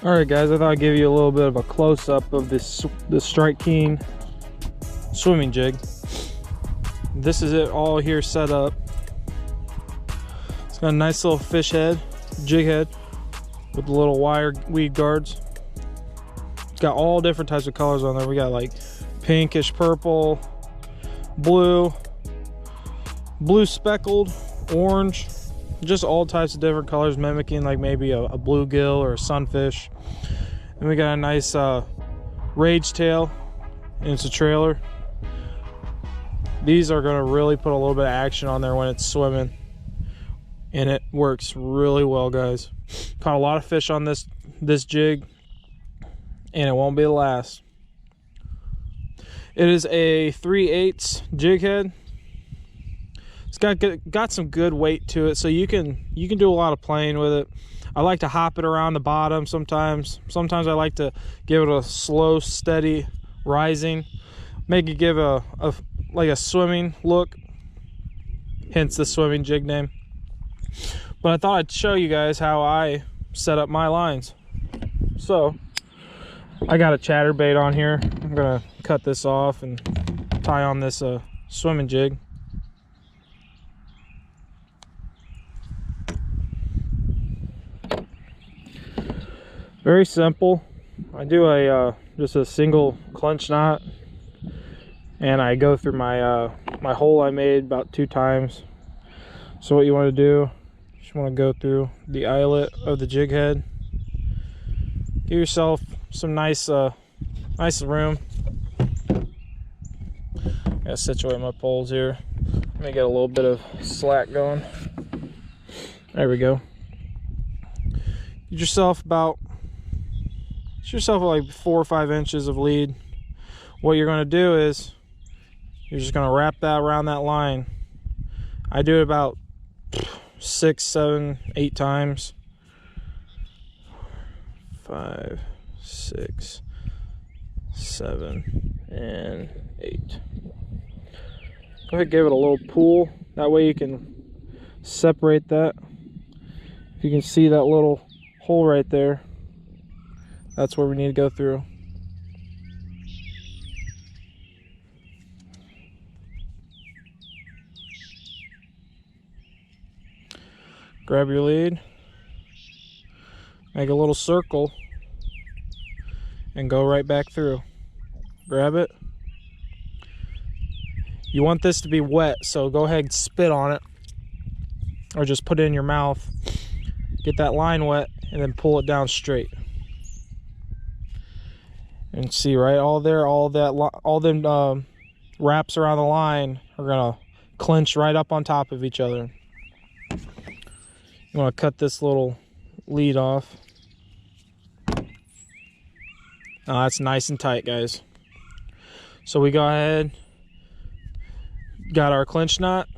All right, guys, I thought I'd give you a little bit of a close-up of this Strike King swimming jig. This is it all here set up. It's got a nice little fish head, jig head, with the little wire weed guards. It's got all different types of colors on there. We got like pinkish purple, blue speckled, orange, just all types of different colors, mimicking like maybe a bluegill or a sunfish. And we got a nice rage tail, and it's a trailer. These are going to really put a little bit of action on there when it's swimming, and it works really well, guys. Caught a lot of fish on this jig, and it won't be the last. It is a 3/8 jig head. It's got some good weight to it, so you can do a lot of playing with it. I like to hop it around the bottom sometimes. Sometimes I like to give it a slow, steady rising, make it give like a swimming look, hence the swimming jig name. But I thought I'd show you guys how I set up my lines. So I got a chatterbait on here. I'm gonna cut this off and tie on this swimming jig. Very simple. I do just a single clench knot, and I go through my my hole I made about 2 times. So what you want to do, you just want to go through the eyelet of the jig head. Give yourself some nice room. Gotta situate my poles here. Let me get a little bit of slack going. There we go. Get yourself like 4 or 5 inches of lead. What you're going to do is you're just going to wrap that around that line. I do it about 6, 7, 8 times. 5, 6, 7, and 8. Go ahead and give it a little pull. That way you can separate that. If you can see that little hole right there, that's where we need to go through. Grab your lead, make a little circle, and go right back through. Grab it. You want this to be wet, so go ahead and spit on it, or just put it in your mouth. Get that line wet, and then pull it down straight. And see, right, all them wraps around the line are gonna clinch right up on top of each other. You want to cut this little lead off. Now that's nice and tight, guys. So we go ahead, got our clinch knot,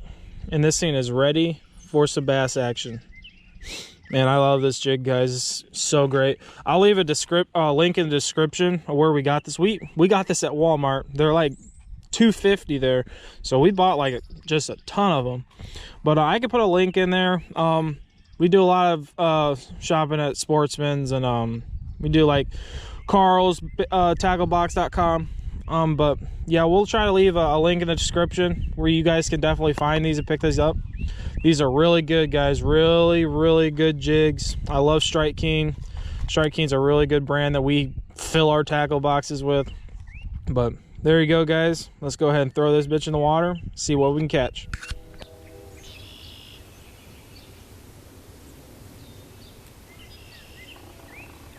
and this thing is ready for some bass action. Man, I love this jig, guys. It's so great. I'll leave a link in the description of where we got this. We got this at Walmart. They're like $2.50 there, so we bought like just a ton of them. But I could put a link in there. We do a lot of shopping at Sportsman's, and we do like Carl's, tacklebox.com. But yeah, we'll try to leave a link in the description where you guys can definitely find these and pick these up. These are really good, guys. Really good jigs. I love Strike King. Strike King's a really good brand that we fill our tackle boxes with. But there you go, guys. Let's go ahead and throw this bitch in the water, see what we can catch.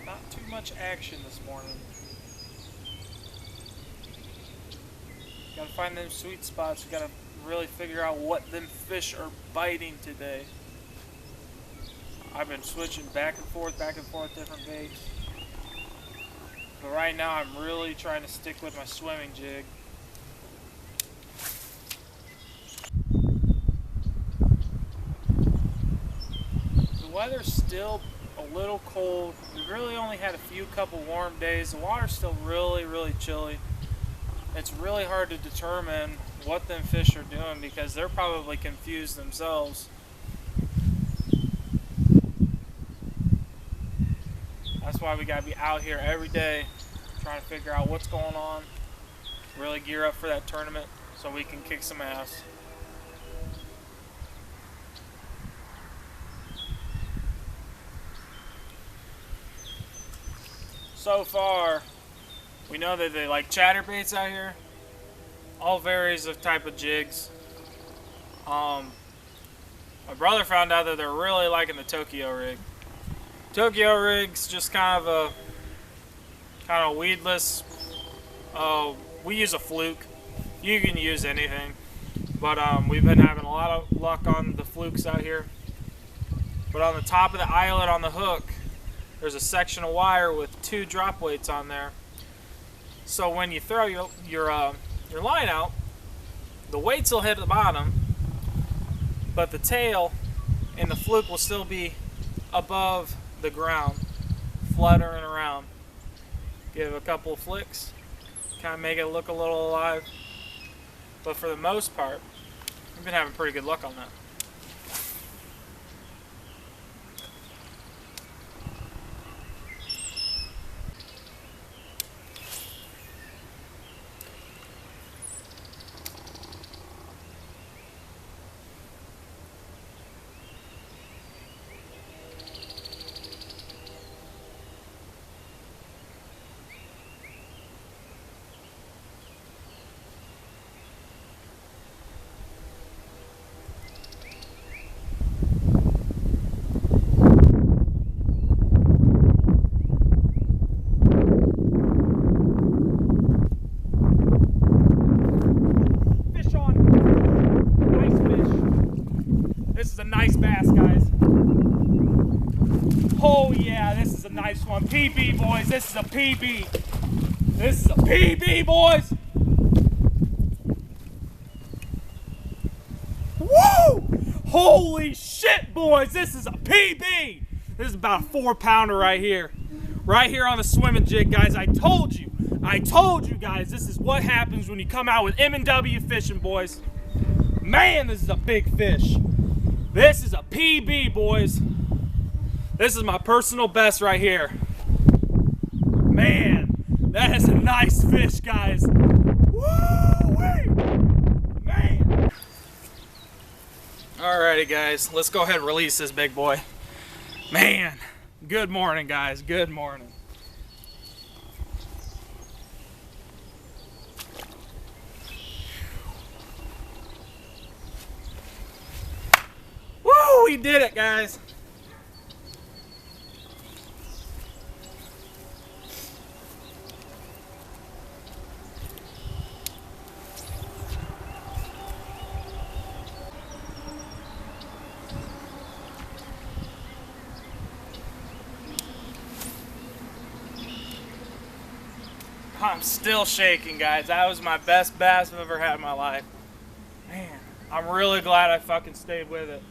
Not too much action this morning. Gotta find them sweet spots. We gotta really figure out what them fish are biting today. I've been switching back and forth different baits. But right now I'm really trying to stick with my swimming jig. The weather's still a little cold. We really only had a couple warm days. The water's still really chilly. It's really hard to determine what them fish are doing because they're probably confused themselves. That's That's why we gotta be out here every day trying to figure out what's going on, really gear up for that tournament so we can kick some ass. So far, we know that they like chatterbaits out here, all varies of type of jigs. My brother found out that they're really liking the Tokyo rig. Tokyo rig's just kind of weedless. We use a fluke. You can use anything, but we've been having a lot of luck on the flukes out here. But on the top of the eyelet on the hook, there's a section of wire with 2 drop weights on there. So when you throw your line out, the weights will hit the bottom, but the tail and the fluke will still be above the ground, fluttering around. Give it a couple of flicks, kind of make it look a little alive. But for the most part, we've been having pretty good luck on that. This is a nice bass, guys. Oh yeah, this is a nice one. PB, boys, this is a PB. This is a PB, boys. Woo! Holy shit, boys, this is a PB. This is about a 4-pounder right here. Right here on the Swimjig, guys. I told you guys, this is what happens when you come out with M&W fishing, boys. Man, this is a big fish. This is a PB, boys. This is my personal best right here. Man, that is a nice fish, guys. Woo-wee! Man. Alrighty, guys. Let's go ahead and release this big boy. Man, good morning, guys. Good morning. Woo! We did it, guys. I'm still shaking, guys. That was my best bass I've ever had in my life. Man, I'm really glad I fucking stayed with it.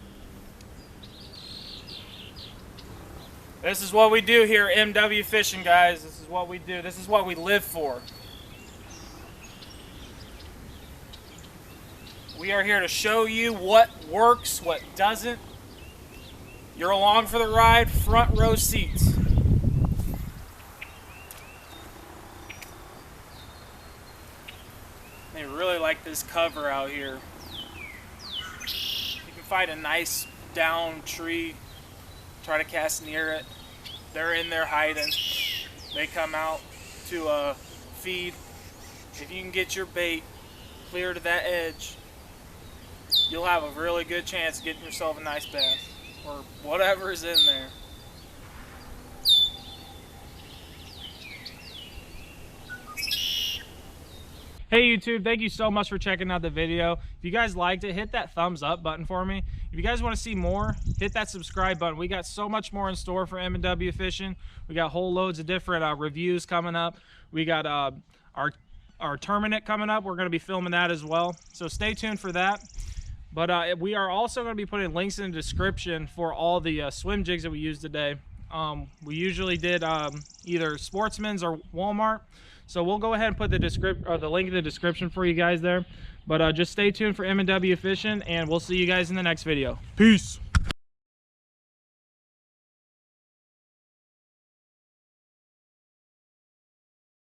This is what we do here at MW Fishing, guys. This is what we do. This is what we live for. We are here to show you what works, what doesn't. You're along for the ride, front row seats. They really like this cover out here. You can find a nice down tree, try to cast near it. They're in there hiding. They come out to feed. If you can get your bait clear to that edge, you'll have a really good chance of getting yourself a nice bass or whatever is in there. Hey YouTube, thank you so much for checking out the video. If you guys liked it, hit that thumbs up button for me. If you guys want to see more, hit that subscribe button. We got so much more in store for M&W Fishing. We got whole loads of different reviews coming up. We got our tournament coming up. We're going to be filming that as well. So stay tuned for that. But we are also going to be putting links in the description for all the swim jigs that we used today. We usually did either Sportsman's or Walmart. So we'll go ahead and put the link in the description for you guys there. But just stay tuned for M&W Fishing, and we'll see you guys in the next video. Peace.